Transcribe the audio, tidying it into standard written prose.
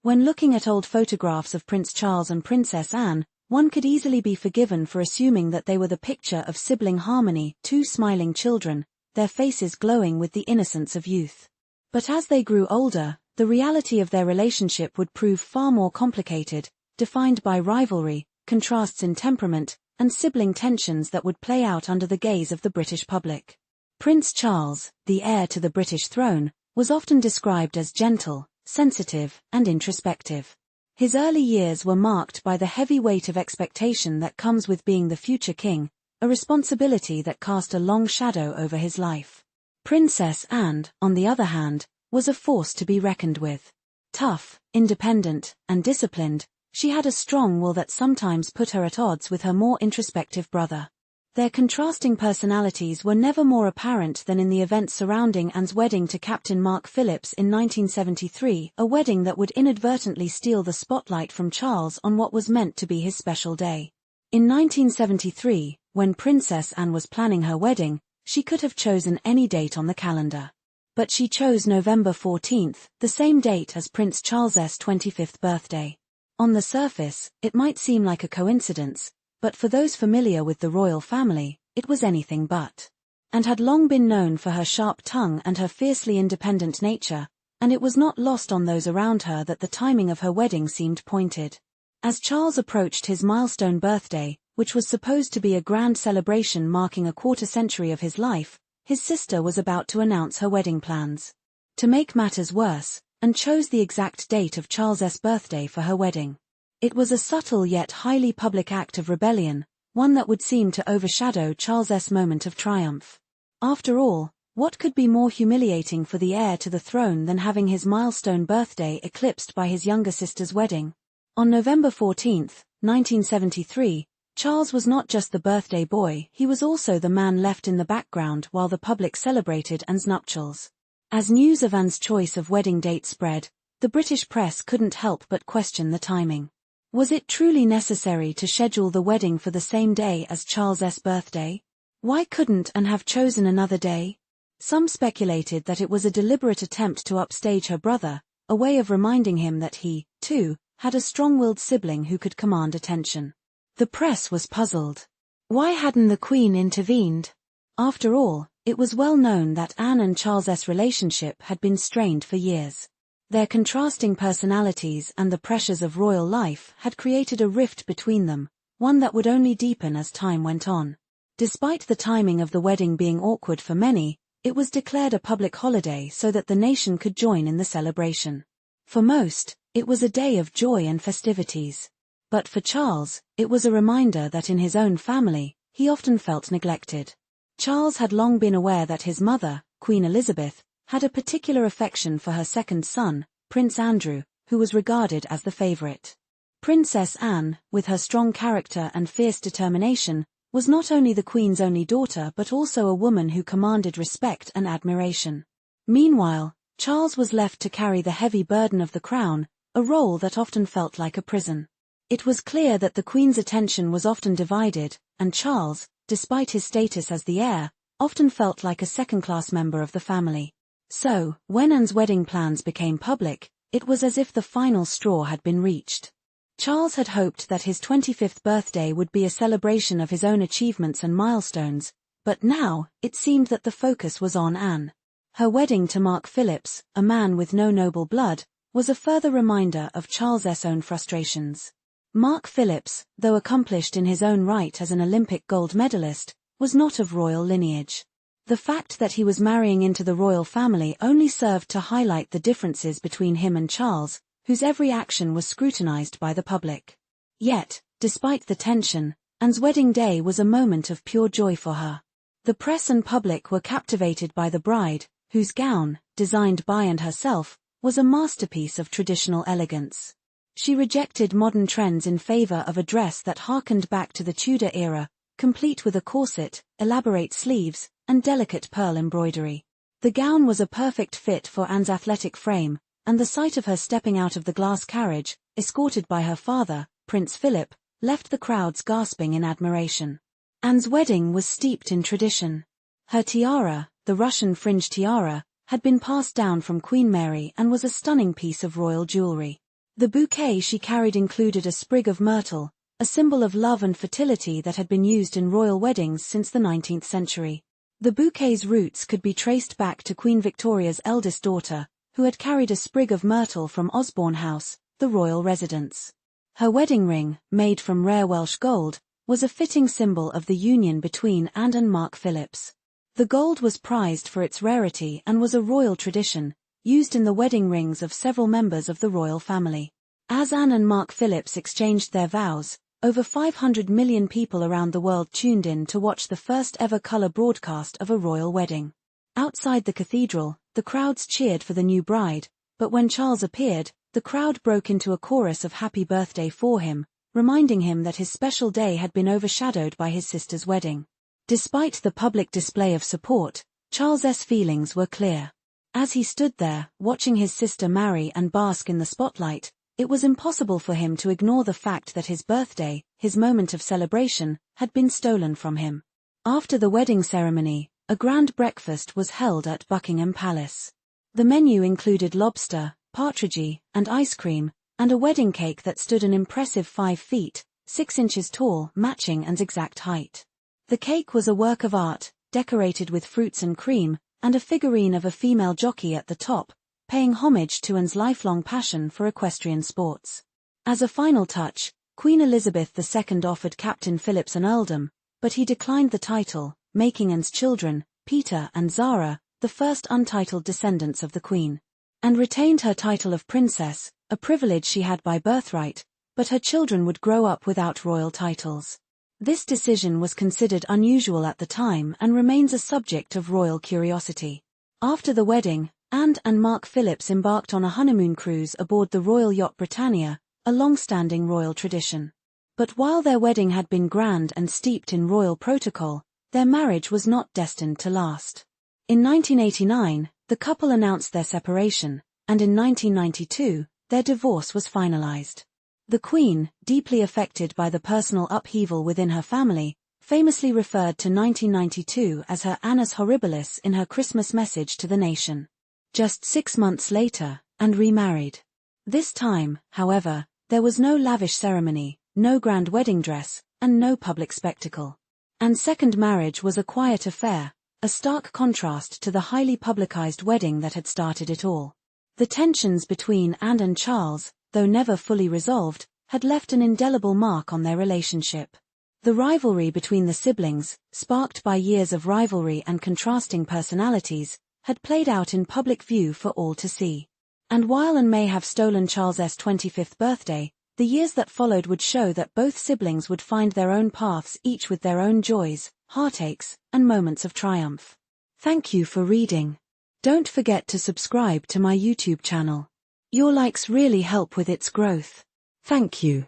When looking at old photographs of Prince Charles and Princess Anne, one could easily be forgiven for assuming that they were the picture of sibling harmony, two smiling children, their faces glowing with the innocence of youth. But as they grew older, the reality of their relationship would prove far more complicated, defined by rivalry, contrasts in temperament, and sibling tensions that would play out under the gaze of the British public. Prince Charles, the heir to the British throne, was often described as gentle, sensitive, and introspective. His early years were marked by the heavy weight of expectation that comes with being the future king, a responsibility that cast a long shadow over his life. Princess Anne, on the other hand, was a force to be reckoned with. Tough, independent, and disciplined, she had a strong will that sometimes put her at odds with her more introspective brother. Their contrasting personalities were never more apparent than in the events surrounding Anne's wedding to Captain Mark Phillips in 1973, a wedding that would inadvertently steal the spotlight from Charles on what was meant to be his special day. In 1973, when Princess Anne was planning her wedding, she could have chosen any date on the calendar. But she chose November 14th, the same date as Prince Charles's 25th birthday. On the surface, it might seem like a coincidence, but for those familiar with the royal family, it was anything but. Anne had long been known for her sharp tongue and her fiercely independent nature, and it was not lost on those around her that the timing of her wedding seemed pointed. As Charles approached his milestone birthday, which was supposed to be a grand celebration marking a quarter-century of his life, his sister was about to announce her wedding plans. To make matters worse, Anne chose the exact date of Charles's birthday for her wedding. It was a subtle yet highly public act of rebellion, one that would seem to overshadow Charles's moment of triumph. After all, what could be more humiliating for the heir to the throne than having his milestone birthday eclipsed by his younger sister's wedding? On November 14, 1973, Charles was not just the birthday boy, he was also the man left in the background while the public celebrated Anne's nuptials. As news of Anne's choice of wedding date spread, the British press couldn't help but question the timing. Was it truly necessary to schedule the wedding for the same day as Charles's birthday? Why couldn't Anne have chosen another day? Some speculated that it was a deliberate attempt to upstage her brother, a way of reminding him that he, too, had a strong-willed sibling who could command attention. The press was puzzled. Why hadn't the Queen intervened? After all, it was well known that Anne and Charles's relationship had been strained for years. Their contrasting personalities and the pressures of royal life had created a rift between them, one that would only deepen as time went on. Despite the timing of the wedding being awkward for many, it was declared a public holiday so that the nation could join in the celebration. For most, it was a day of joy and festivities. But for Charles, it was a reminder that in his own family, he often felt neglected. Charles had long been aware that his mother, Queen Elizabeth, had a particular affection for her second son, Prince Andrew, who was regarded as the favorite. Princess Anne, with her strong character and fierce determination, was not only the Queen's only daughter but also a woman who commanded respect and admiration. Meanwhile, Charles was left to carry the heavy burden of the crown, a role that often felt like a prison. It was clear that the Queen's attention was often divided, and Charles, despite his status as the heir, often felt like a second-class member of the family. So, when Anne's wedding plans became public, it was as if the final straw had been reached. Charles had hoped that his 25th birthday would be a celebration of his own achievements and milestones, but now, it seemed that the focus was on Anne. Her wedding to Mark Phillips, a man with no noble blood, was a further reminder of Charles's own frustrations. Mark Phillips, though accomplished in his own right as an Olympic gold medalist, was not of royal lineage. The fact that he was marrying into the royal family only served to highlight the differences between him and Charles, whose every action was scrutinized by the public. Yet, despite the tension, Anne's wedding day was a moment of pure joy for her. The press and public were captivated by the bride, whose gown, designed by Anne herself, was a masterpiece of traditional elegance. She rejected modern trends in favor of a dress that harkened back to the Tudor era, complete with a corset, elaborate sleeves, and delicate pearl embroidery. The gown was a perfect fit for Anne's athletic frame, and the sight of her stepping out of the glass carriage, escorted by her father, Prince Philip, left the crowds gasping in admiration. Anne's wedding was steeped in tradition. Her tiara, the Russian fringe tiara, had been passed down from Queen Mary and was a stunning piece of royal jewelry. The bouquet she carried included a sprig of myrtle, a symbol of love and fertility that had been used in royal weddings since the 19th century. The bouquet's roots could be traced back to Queen Victoria's eldest daughter, who had carried a sprig of myrtle from Osborne House, the royal residence. Her wedding ring, made from rare Welsh gold, was a fitting symbol of the union between Anne and Mark Phillips. The gold was prized for its rarity and was a royal tradition, used in the wedding rings of several members of the royal family. As Anne and Mark Phillips exchanged their vows, over 500 million people around the world tuned in to watch the first ever color broadcast of a royal wedding. Outside the cathedral, the crowds cheered for the new bride, but when Charles appeared, the crowd broke into a chorus of happy birthday for him, reminding him that his special day had been overshadowed by his sister's wedding. Despite the public display of support, Charles's feelings were clear. As he stood there, watching his sister marry and bask in the spotlight, it was impossible for him to ignore the fact that his birthday, his moment of celebration, had been stolen from him. After the wedding ceremony, a grand breakfast was held at Buckingham Palace. The menu included lobster, partridge, and ice cream, and a wedding cake that stood an impressive 5 feet, 6 inches tall, matching Anne's exact height. The cake was a work of art, decorated with fruits and cream, and a figurine of a female jockey at the top, paying homage to Anne's lifelong passion for equestrian sports. As a final touch, Queen Elizabeth II offered Captain Phillips an earldom, but he declined the title, making Anne's children, Peter and Zara, the first untitled descendants of the Queen. Anne retained her title of princess, a privilege she had by birthright, but her children would grow up without royal titles. This decision was considered unusual at the time and remains a subject of royal curiosity. After the wedding, Anne and Mark Phillips embarked on a honeymoon cruise aboard the royal yacht Britannia, a long-standing royal tradition. But while their wedding had been grand and steeped in royal protocol, their marriage was not destined to last. In 1989, the couple announced their separation, and in 1992, their divorce was finalized. The Queen, deeply affected by the personal upheaval within her family, famously referred to 1992 as her annus horribilis in her Christmas message to the nation. Just 6 months later, Anne remarried. This time, however, there was no lavish ceremony, no grand wedding dress, and no public spectacle. Anne's second marriage was a quiet affair, a stark contrast to the highly publicized wedding that had started it all. The tensions between Anne and Charles, though never fully resolved, had left an indelible mark on their relationship. The rivalry between the siblings, sparked by years of rivalry and contrasting personalities, had played out in public view for all to see. And while Anne may have stolen Charles's 25th birthday, the years that followed would show that both siblings would find their own paths, each with their own joys, heartaches, and moments of triumph. Thank you for reading. Don't forget to subscribe to my YouTube channel. Your likes really help with its growth. Thank you.